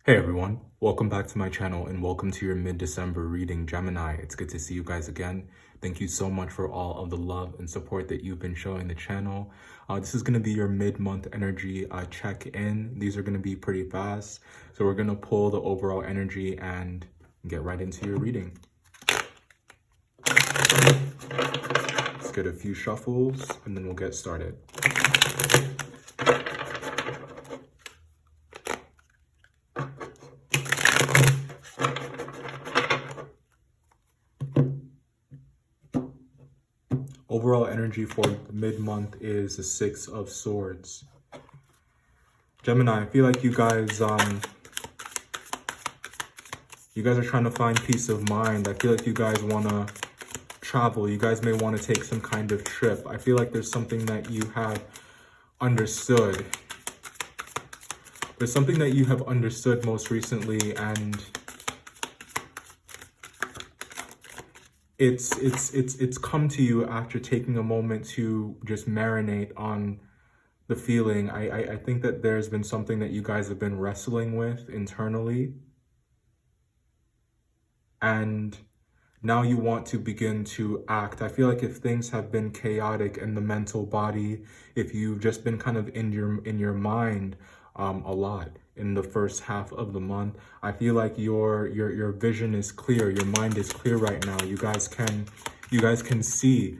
Hey everyone, welcome back to my channel and welcome to your mid-December reading, Gemini. It's good to see you guys again. Thank you so much for all of the love and support that you've been showing the channel. This is going to be your mid-month energy check-in. These are going to be pretty fast. So we're going to pull the overall energy and get right into your reading. Let's get a few shuffles and then we'll get started. Overall energy for mid-month is the Six of Swords. Gemini, I feel like you guys are trying to find peace of mind. I feel like you guys want to travel. You guys may want to take some kind of trip. I feel like there's something that you have understood. There's something that you have understood most recently, and it's come to you after taking a moment to just marinate on the feeling. I think that there's been something that you guys have been wrestling with internally, and now you want to begin to act. I feel like if things have been chaotic in the mental body, if you've just been kind of in your mind a lot in the first half of the month, I feel like your vision is clear, your mind is clear right now. You guys can see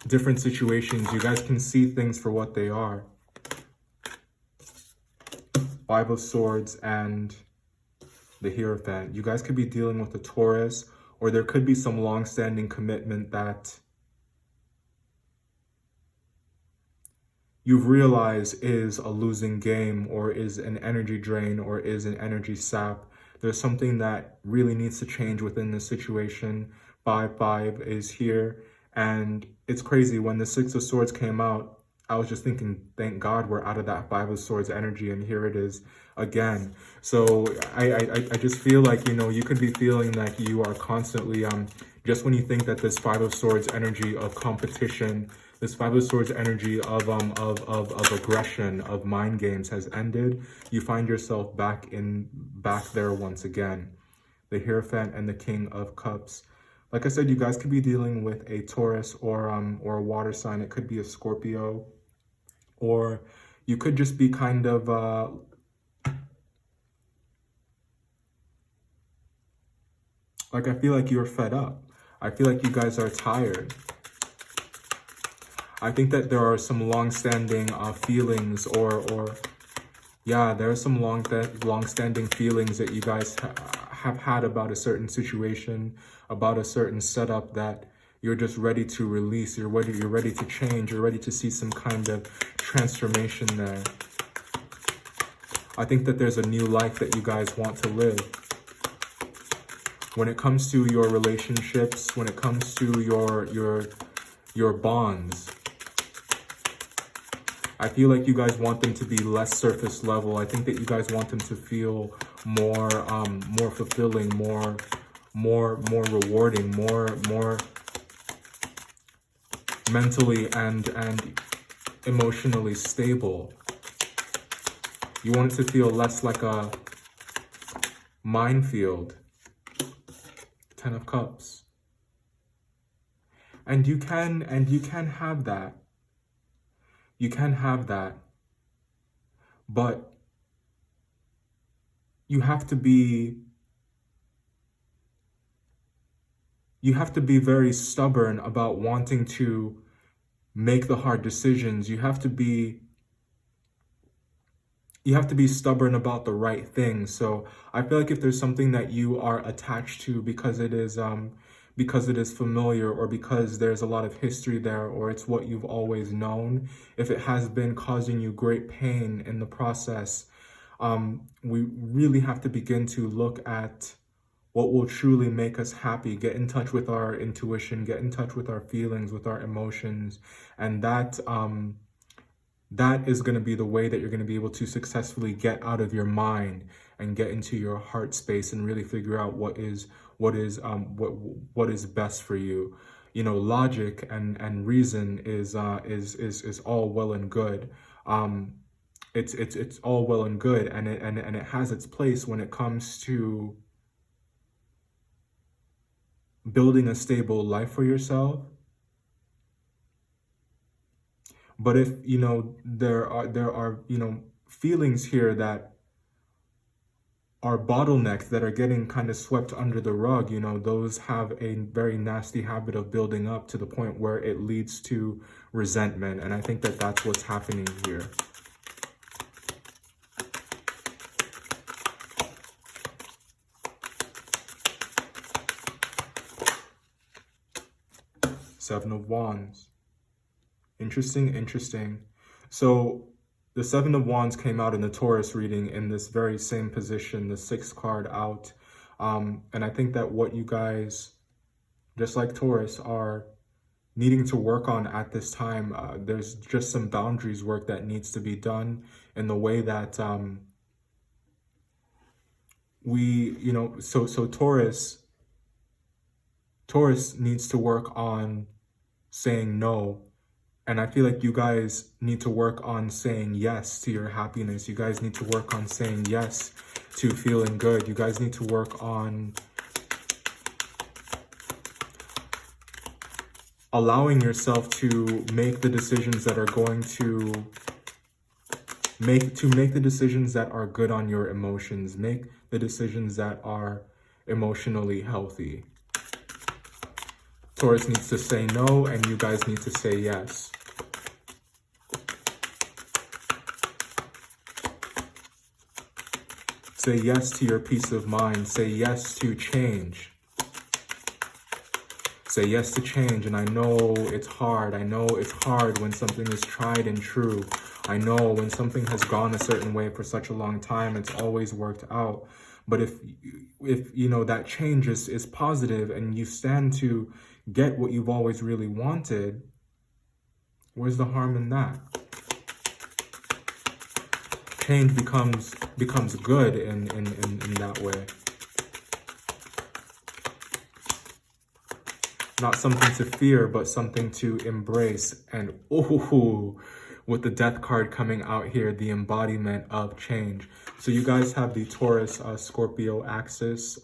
different situations. You guys can see things for what they are. Five of Swords and the Hierophant. You guys could be dealing with a Taurus, or there could be some long-standing commitment that you've realized is a losing game, or is an energy drain, or is an energy sap. There's something that really needs to change within this situation. 5-5 is here, and it's crazy. When the Six of Swords came out, I was just thinking, thank God we're out of that Five of Swords energy, and here it is again. So I just feel like, you could be feeling like you are constantly, just when you think that this Five of Swords energy of competition, this Five of Swords energy of aggression, of mind games has ended, you find yourself back there once again. The Hierophant and the King of Cups. Like I said, you guys could be dealing with a Taurus or a water sign. It could be a Scorpio, or you could just be kind of like, I feel like you're fed up. I feel like you guys are tired. I think that there are some long-standing feelings, there are some long-standing feelings that you guys have had about a certain situation, about a certain setup, that you're just ready to release. You're ready to change. You're ready to see some kind of transformation there. I think that there's a new life that you guys want to live. When it comes to your relationships, when it comes to your bonds, I feel like you guys want them to be less surface level. I think that you guys want them to feel more fulfilling, more rewarding, more mentally and emotionally stable. You want it to feel less like a minefield. Ten of Cups. And you can have that. You can have that. But you have to be very stubborn about wanting to make the hard decisions. You have to be stubborn about the right thing. So I feel like if there's something that you are attached to because it is familiar, or because there's a lot of history there, or it's what you've always known, if it has been causing you great pain in the process, we really have to begin to look at what will truly make us happy, get in touch with our intuition, get in touch with our feelings, with our emotions. And that is going to be the way that you're going to be able to successfully get out of your mind and get into your heart space and really figure out what is best for you. Logic and reason is all well and good, it's all well and good, and it has its place when it comes to building a stable life for yourself. But if there are feelings here that are bottlenecks that are getting kind of swept under the rug, those have a very nasty habit of building up to the point where it leads to resentment. And I think that that's what's happening here. Seven of Wands. Interesting, interesting. So the Seven of Wands came out in the Taurus reading in this very same position, the sixth card out. And I think that what you guys, just like Taurus, are needing to work on at this time, there's just some boundaries work that needs to be done in the way that so Taurus needs to work on saying no. And I feel like you guys need to work on saying yes to your happiness. You guys need to work on saying yes to feeling good. You guys need to work on allowing yourself to make the decisions that are going to make the decisions that are good on your emotions. Make the decisions that are emotionally healthy. Taurus needs to say no, and you guys need to say yes. Say yes to your peace of mind. Say yes to change. Say yes to change. And I know it's hard. I know it's hard when something is tried and true. I know when something has gone a certain way for such a long time, it's always worked out. But if that change is positive and you stand to get what you've always really wanted, where's the harm in that? Change becomes good in that way. Not something to fear, but something to embrace. And with the Death card coming out here, the embodiment of change. So you guys have the Taurus Scorpio axis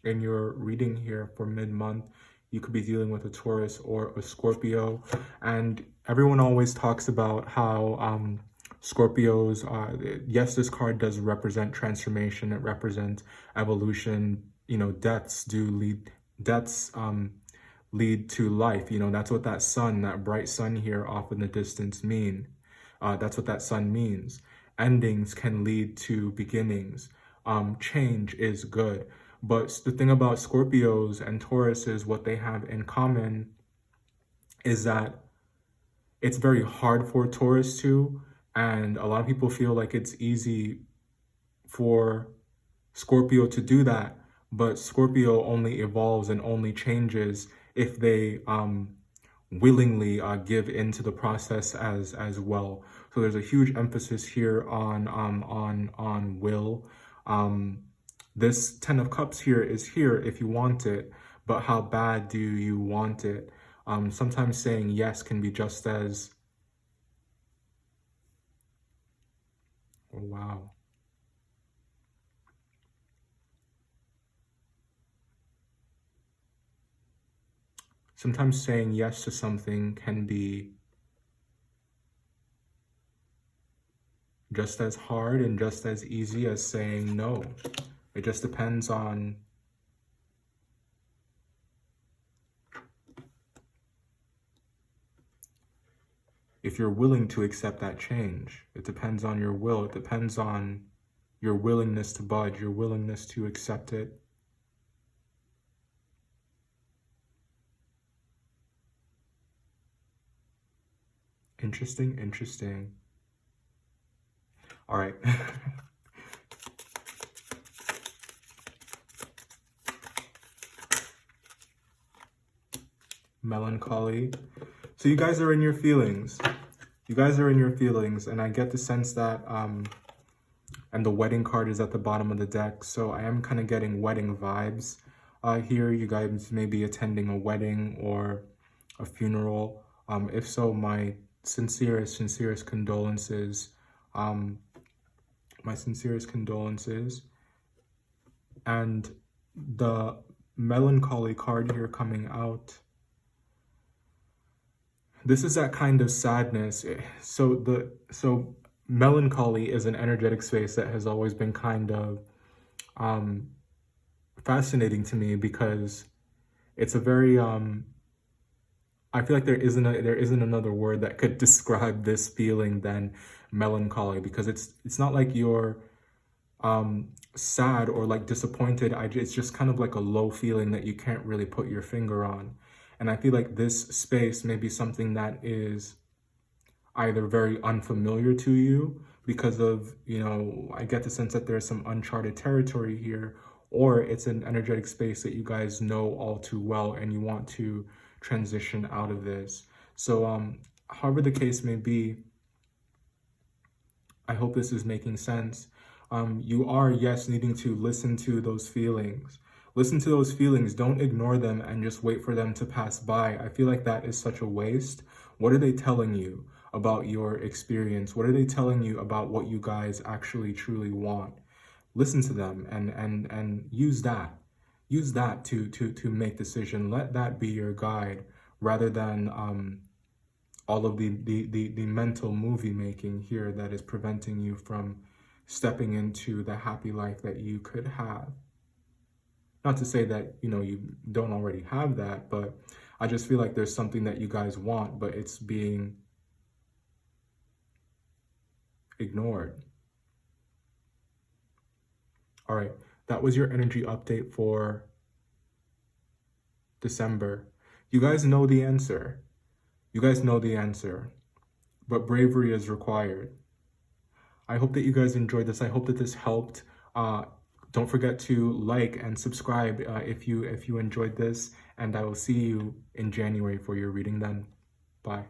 in your reading here for mid-month. You could be dealing with a Taurus or a Scorpio. And everyone always talks about how Scorpios, yes, this card does represent transformation. It represents evolution. Deaths lead to life. That's what that sun, that bright sun here off in the distance mean. That's what that sun means. Endings can lead to beginnings. Change is good. But the thing about Scorpios and Tauruses, what they have in common is that it's very hard for Taurus to, and a lot of people feel like it's easy for Scorpio to do that. But Scorpio only evolves and only changes if they willingly give into the process as well. So there's a huge emphasis here on will. This Ten of Cups here is here if you want it, but how bad do you want it? Sometimes saying yes can be just as... Oh, wow. Sometimes saying yes to something can be just as hard and just as easy as saying no. It just depends on if you're willing to accept that change. It depends on your will. It depends on your willingness to budge, your willingness to accept it. Interesting, interesting. All right. Melancholy. So you guys are in your feelings. You guys are in your feelings, and I get the sense that, and the wedding card is at the bottom of the deck, so I am kind of getting wedding vibes here. You guys may be attending a wedding or a funeral. If so, my sincerest condolences Um, my sincerest condolences. And the melancholy card here coming out, this is that kind of sadness. So melancholy is an energetic space that has always been kind of um fascinating to me, because it's a very I feel like there isn't another word that could describe this feeling than melancholy, because it's not like you're sad or like disappointed. It's just kind of like a low feeling that you can't really put your finger on. And I feel like this space may be something that is either very unfamiliar to you because of, I get the sense that there's some uncharted territory here, or it's an energetic space that you guys know all too well and you want to transition out of this. So, however the case may be, I hope this is making sense. You are, yes, needing to listen to those feelings. Listen to those feelings. Don't ignore them and just wait for them to pass by. I feel like that is such a waste. What are they telling you about your experience? What are they telling you about what you guys actually truly want? Listen to them and use that. Use that to make decision. Let that be your guide, rather than all of the mental movie making here that is preventing you from stepping into the happy life that you could have. Not to say that, you don't already have that, but I just feel like there's something that you guys want, but it's being ignored. All right, that was your energy update for December. You guys know the answer. You guys know the answer, but bravery is required. I hope that you guys enjoyed this. I hope that this helped. Don't forget to like and subscribe if you enjoyed this, and I will see you in January for your reading then. Bye.